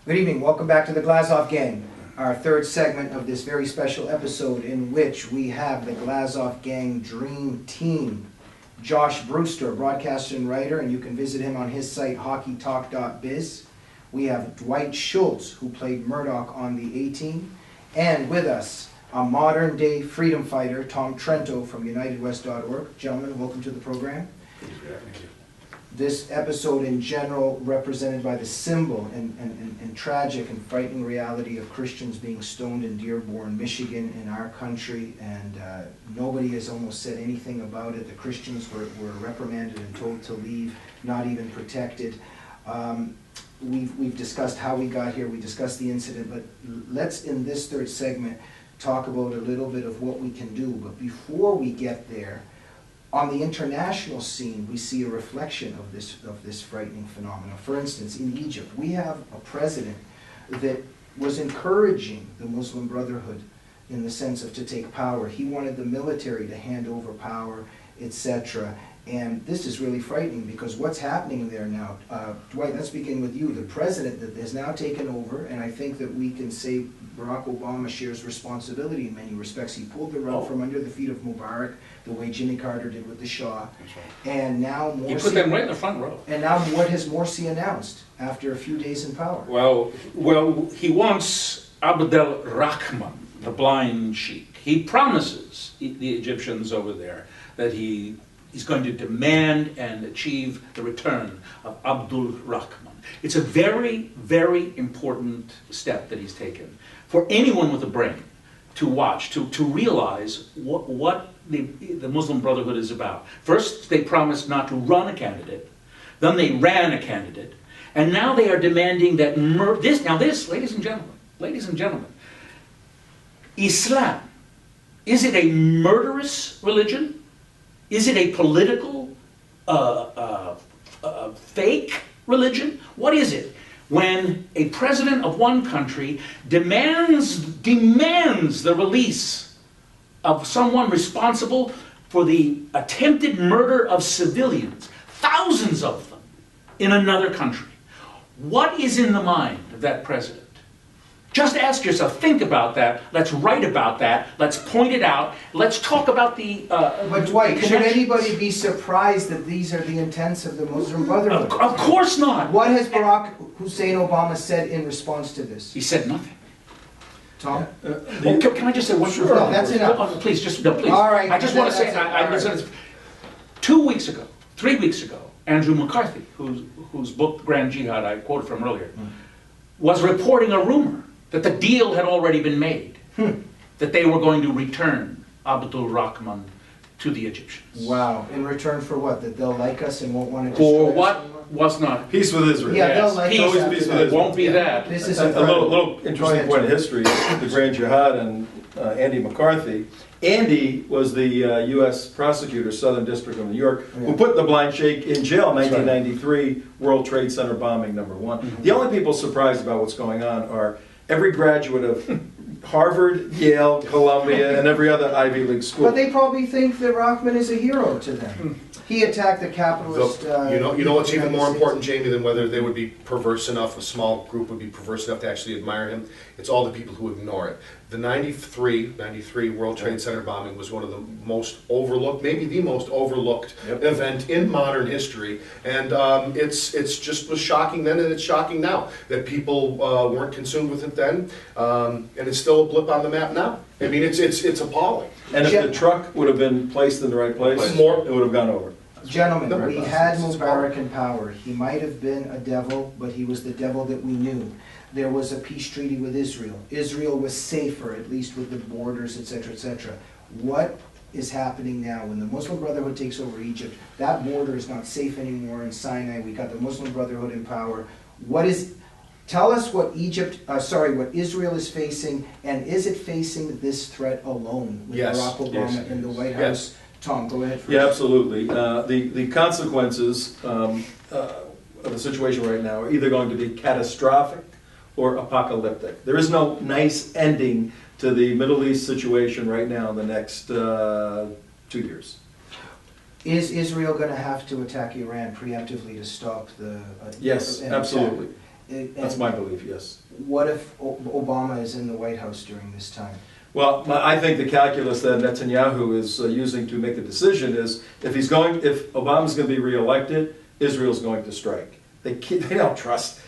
Good evening, welcome back to the Glazov Gang, our third segment of this very special episode in which we have the Glazov Gang Dream Team. Josh Brewster, broadcaster and writer, and you can visit him on his site, Hockeytalk.biz. We have Dwight Schultz, who played Murdock on the A-Team, and with us, a modern-day freedom fighter, Tom Trento from UnitedWest.org. Gentlemen, welcome to the program. Thank you. This episode in general represented by the symbol and tragic and frightening reality of Christians being stoned in Dearborn, Michigan, in our country, and nobody has almost said anything about it. The Christians were reprimanded and told to leave, not even protected. We've discussed how we got here, we discussed the incident, but let's, in this third segment, talk about a little bit of what we can do. But before we get there, on the international scene, we see a reflection of this frightening phenomenon. For instance, in Egypt, we have a president that was encouraging the Muslim Brotherhood in the sense of to take power. He wanted the military to hand over power, etc. And this is really frightening because what's happening there now, Dwight, let's begin with you. The president that has now taken over, and I think that we can say Barack Obama shares responsibility in many respects. He pulled the rug from under the feet of Mubarak, the way Jimmy Carter did with the Shah. That's right. And now Morsi... He put them right in the front row. And now what has Morsi announced after a few days in power? Well, he wants Abdel Rahman, the blind sheik. He promises the Egyptians over there that he's going to demand and achieve the return of Abdul Rahman. It's a very, very important step that he's taken for anyone with a brain to watch, to realize what the Muslim Brotherhood is about. First, they promised not to run a candidate. Then they ran a candidate. And now they are demanding that ladies and gentlemen, Islam, is it a murderous religion? Is it a political, fake religion? What is it? When a president of one country demands the release of someone responsible for the attempted murder of civilians, thousands of them, in another country. What is in the mind of that president? Just ask yourself, think about that, let's write about that, let's point it out, let's talk about the But Dwight, should anybody be surprised that these are the intents of the Muslim Brotherhood? Of course not! What has Barack Hussein Obama said in response to this? He said nothing. Tom? Can I just say one thing? No, that's enough. Please, please. All right. I just want to say, 2 weeks ago, 3 weeks ago, Andrew McCarthy, whose book, Grand Jihad, I quoted from earlier, was reporting a rumor that the deal had already been made, that they were going to return Abdul Rahman to the Egyptians. Wow. In return for what? That they'll like us and won't want to destroy For us what anymore? was not. Peace with Israel. Yeah, Yes. they'll like Peace. us. Always after peace with that. It won't be that. This is A incredible. little interesting point of history, the Grand Jihad and Andy McCarthy. Andy was the U.S. prosecutor, Southern District of New York, who put the blind sheikh in jail in 1993, World Trade Center bombing #1. The only people surprised about what's going on are every graduate of Harvard, Yale, Columbia, and every other Ivy League school. But they probably think that Rahman is a hero to them. He attacked the capitalist... you know what's even more important, Jamie, than whether they would be perverse enough, a small group would be perverse enough to actually admire him? It's all the people who ignore it. The 93 World Trade Center bombing was one of the most overlooked, maybe the most overlooked event in modern history. And it's just was shocking then, and it's shocking now that people weren't consumed with it then. And it's still a blip on the map now. I mean, it's appalling. And if the truck would have been placed in the right place, it would have gone over. Gentlemen, we had Mubarak in power. He might have been a devil, but he was the devil that we knew. There was a peace treaty with Israel. Israel was safer, at least with the borders, etc., etc. What is happening now when the Muslim Brotherhood takes over Egypt? That border is not safe anymore in Sinai. We got the Muslim Brotherhood in power. Tell us what what Israel is facing, and is it facing this threat alone with Barack Obama in the White House? Tom, go ahead first. Yeah, absolutely. The consequences of the situation right now are either going to be catastrophic or apocalyptic. There is no nice ending to the Middle East situation right now in the next 2 years. Is Israel going to have to attack Iran preemptively to stop the... Yes, absolutely. That's my belief, yes. What if Obama is in the White House during this time? Well, I think the calculus that Netanyahu is using to make the decision is if Obama's going to be reelected, Israel's going to strike. They don't trust.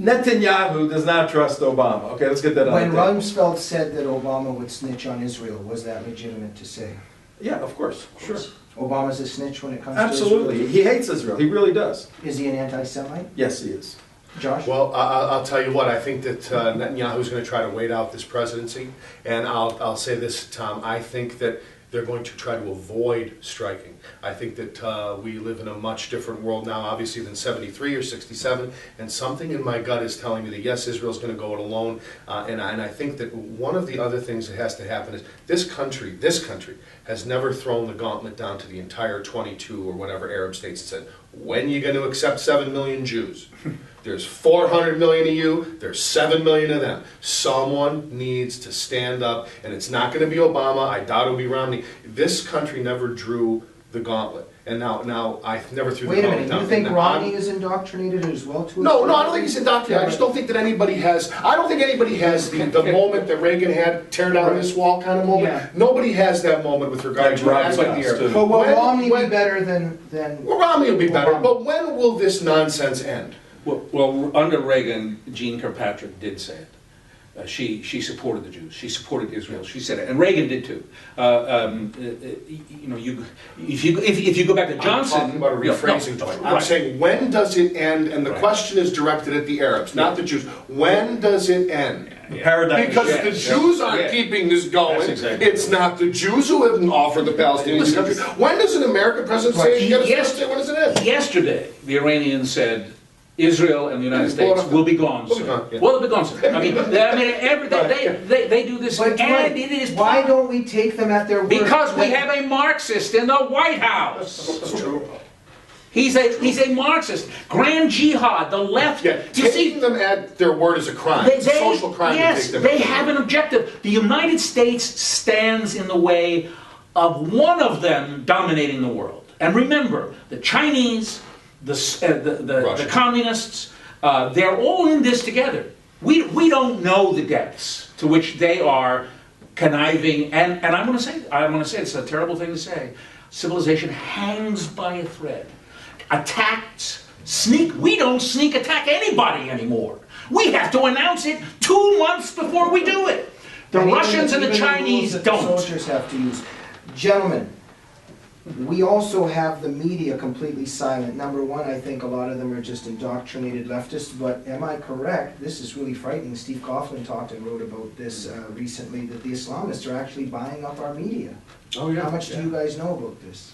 Netanyahu does not trust Obama. Okay, let's get that When on the table. Rumsfeld said that Obama would snitch on Israel, was that legitimate to say? Yeah, of course, sure. Obama's a snitch when it comes Absolutely. to Israel? He hates Israel. He really does. Is he an anti-Semite? Yes, he is. Josh? Well, I'll tell you what, I think that Netanyahu's going to try to wait out this presidency, and I'll say this, Tom, I think that they're going to try to avoid striking. I think that we live in a much different world now, obviously, than 73 or 67, and something in my gut is telling me that, yes, Israel's going to go it alone, and I think that one of the other things that has to happen is this country has never thrown the gauntlet down to the entire 22 or whatever Arab states and said, when are you going to accept 7 million Jews? There's 400 million of you, there's 7 million of them. Someone needs to stand up, and it's not going to be Obama, I doubt it'll be Romney. This country never drew the gauntlet, and now I never threw Wait the a gauntlet minute, down. you think And Romney is indoctrinated as well to No, I don't think he's indoctrinated. I just don't think that anybody has, the moment that Reagan had, tear down this wall kind of moment. Yeah. Nobody has that moment with regard to Romney like the does, Arab. too. But will When- Romney be when- better than Well, Romney will be better, Obama? but when will this nonsense end? Well, under Reagan, Jean Kirkpatrick did say it. She supported the Jews. She supported Israel. She said it, and Reagan did too. If you go back to Johnson, I'm talking about a rephrasing, Dwight. I'm right. saying, when does it end? And the Right. question is directed at the Arabs, not the Jews. When does it end? The paradigm Because shift. the Jews aren't Yeah. keeping this going. That's exactly It's not the Jews who have offered the Palestinians the country. When does an American president say, He- get us yes- first, when does it end? Yesterday, the Iranians said Israel and the United States will be gone Will be soon. gone, yeah. Will be gone soon. they do this, But and Dwight, it is why don't we take them at their word? because we have a Marxist in the White House. That's true. He's a Marxist. Grand Jihad, the left. Yeah, You see, taking them at their word is a crime. It's a social crime yes, to take them they at their have word. an objective. The United States stands in the way of one of them dominating the world. And remember, the Chinese, the communists, they're all in this together. We don't know the depths to which they are conniving. And I'm going to say it's a terrible thing to say. Civilization hangs by a thread. Attacks, we don't sneak attack anybody anymore. We have to announce it 2 months before we do it. The And even Russians and the even Chinese rules that the don't. soldiers have to use. Gentlemen, we also have the media completely silent. Number one, I think a lot of them are just indoctrinated leftists, but am I correct? This is really frightening. Steve Coughlin talked and wrote about this recently, that the Islamists are actually buying up our media. Oh, yeah. How much do you guys know about this?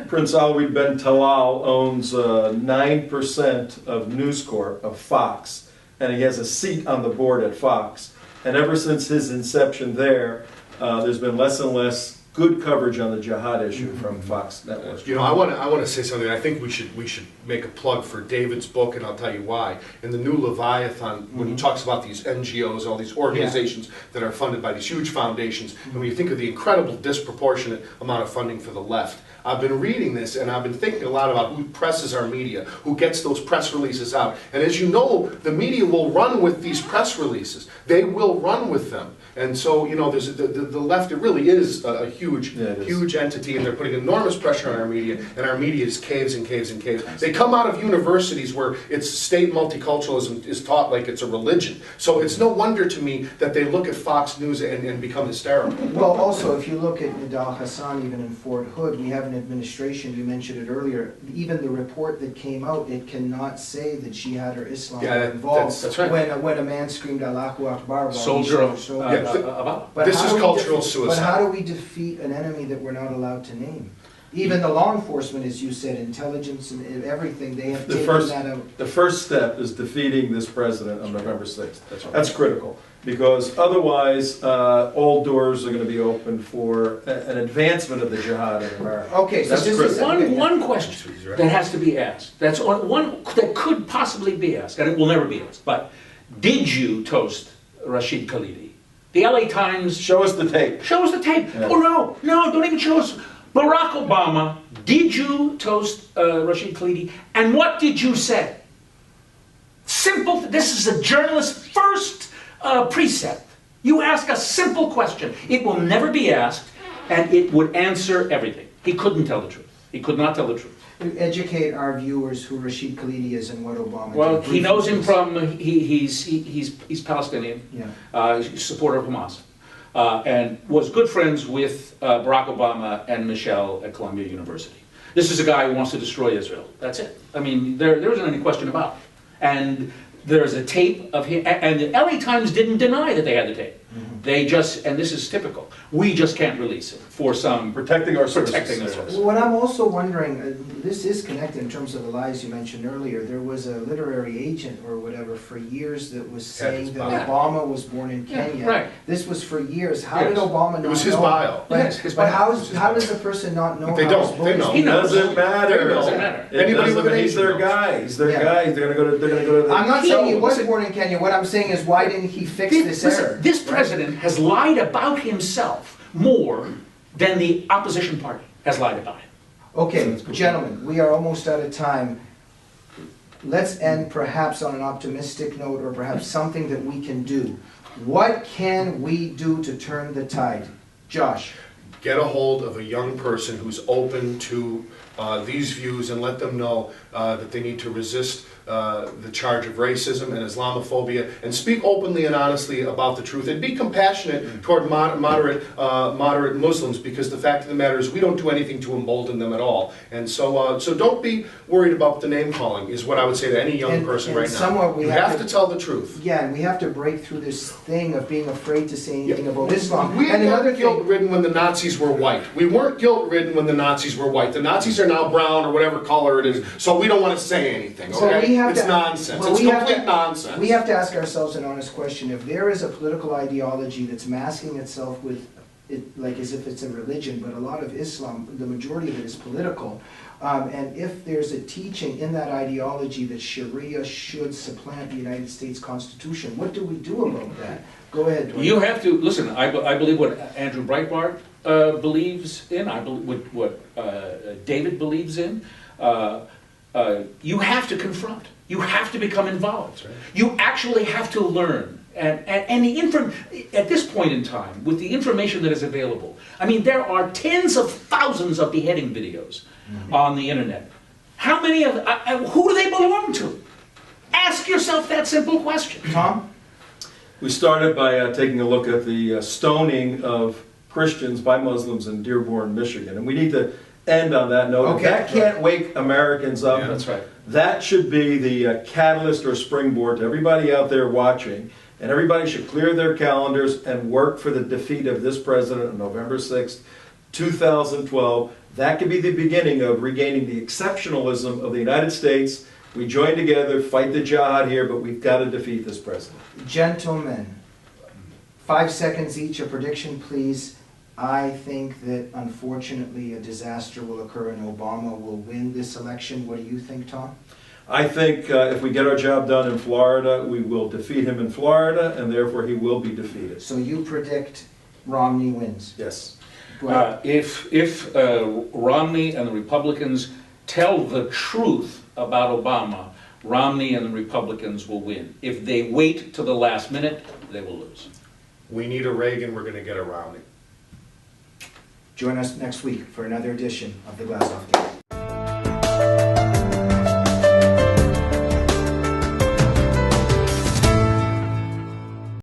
Prince Alwi bin Talal owns 9% of News Corp, of Fox, and he has a seat on the board at Fox. And ever since his inception there's been less and less good coverage on the jihad issue from Fox Network. You know, I want to say something. I think we should make a plug for David's book, and I'll tell you why. In the new Leviathan, when he talks about these NGOs, all these organizations that are funded by these huge foundations, and when you think of the incredible disproportionate amount of funding for the left, I've been reading this, and I've been thinking a lot about who presses our media, who gets those press releases out. And as you know, the media will run with these press releases. They will run with them. And so, you know, there's the left, it really is a huge entity, and they're putting enormous pressure on our media, and our media is caves and caves and caves. They come out of universities where it's state multiculturalism is taught like it's a religion. So it's no wonder to me that they look at Fox News and become hysterical. Well, also, if you look at Nidal Hassan, even in Fort Hood, we have an administration, you mentioned it earlier, even the report that came out, it cannot say that Jihad or Islam are involved. that's right. When a man screamed Allahu Akbar while he Soldier showed- of But This how is do we cultural But suicide. how do we defeat an enemy that we're not allowed to name? Even the law enforcement, as you said, intelligence and everything, they have taken that out. The first step is defeating this president on November 6th. That's right. That's critical, because otherwise all doors are going to be open for an advancement of the jihad in America. Okay, so That's this is... critical. One question that has to be asked. That's one that could possibly be asked, and it will never be asked. But did you toast Rashid Khalidi? The LA Times Show us the tape. show us the tape. Yeah. Oh no, don't even show us. Barack Obama, did you toast Rashid Khalidi? And what did you say? simple, this is a journalist's first precept. You ask a simple question. It will never be asked, and it would answer everything. He couldn't tell the truth. He could not tell the truth. Educate our viewers who Rashid Khalidi is and what Obama Well, did. he knows him from, he's Palestinian, Yeah. he's a supporter of Hamas, and was good friends with Barack Obama and Michelle at Columbia University. This is a guy who wants to destroy Israel. That's it. I mean, there isn't any question about it. And there's a tape of him, and the LA Times didn't deny that they had the tape. They just, and this is typical, we just can't release it for some Protecting our protecting sources. us. What I'm also wondering, this is connected in terms of the lies you mentioned earlier. There was a literary agent or whatever for years that was saying that Obama was born in Kenya. Right. This was for years. How did Obama not know? It was his bio. Right. Yes, his But bio. how does a person not know? They how don't. his born They is know. He It knows. doesn't matter. It doesn't matter. It Anybody doesn't with an matter. He's Asian their knows. guy. He's their Yeah. guy. They're gonna go to the. I'm not saying he was Listen. born in Kenya. What I'm saying is, why didn't he fix this Listen, error? this president has lied about himself more than the opposition party has lied about him. Okay, gentlemen, we are almost out of time. Let's end perhaps on an optimistic note, or perhaps something that we can do. What can we do to turn the tide? Josh? Get a hold of a young person who's open to these views and let them know that they need to resist the charge of racism and Islamophobia, and speak openly and honestly about the truth, and be compassionate toward moderate Muslims, because the fact of the matter is we don't do anything to embolden them at all. And so don't be worried about the name calling, is what I would say to any young person and right now. somewhat we You have have to- to tell the truth. Yeah, and we have to break through this thing of being afraid to say anything about Islam. We And another weren't guilt-ridden when the Nazis were white. We weren't guilt-ridden when the Nazis were white. The Nazis are now brown or whatever color it is, so we don't want to say anything, So okay? we have It's to- nonsense. well, It's we have complete to- nonsense. We have to ask ourselves an honest question. If there is a political ideology that's masking itself with it, like as if it's a religion, but a lot of Islam, the majority of it is political, and if there's a teaching in that ideology that Sharia should supplant the United States Constitution, what do we do about that? Go ahead, Dwight. You have to, listen, I believe what Andrew Breitbart believes in, I believe what David believes in. You have to confront. You have to become involved. Right. You actually have to learn. And the at this point in time, with the information that is available, I mean, there are tens of thousands of beheading videos on the internet. How many of, who do they belong to? Ask yourself that simple question. Tom? We started by taking a look at the stoning of Christians by Muslims in Dearborn, Michigan, and we need to end on that note. Okay. That can't wake Americans up. Yeah, that's right. That should be the catalyst or springboard to everybody out there watching, and everybody should clear their calendars and work for the defeat of this president on November 6th, 2012. That could be the beginning of regaining the exceptionalism of the United States. We join together, fight the jihad here, but we've got to defeat this president. Gentlemen, 5 seconds each, a prediction, please. I think that unfortunately a disaster will occur and Obama will win this election. What do you think, Tom? I think if we get our job done in Florida, we will defeat him in Florida, and therefore he will be defeated. So you predict Romney wins? Yes. Dwight? If Romney and the Republicans tell the truth about Obama, Romney and the Republicans will win. If they wait till the last minute, they will lose. We need a Reagan, we're going to get a Romney. Join us next week for another edition of the Glazov Case.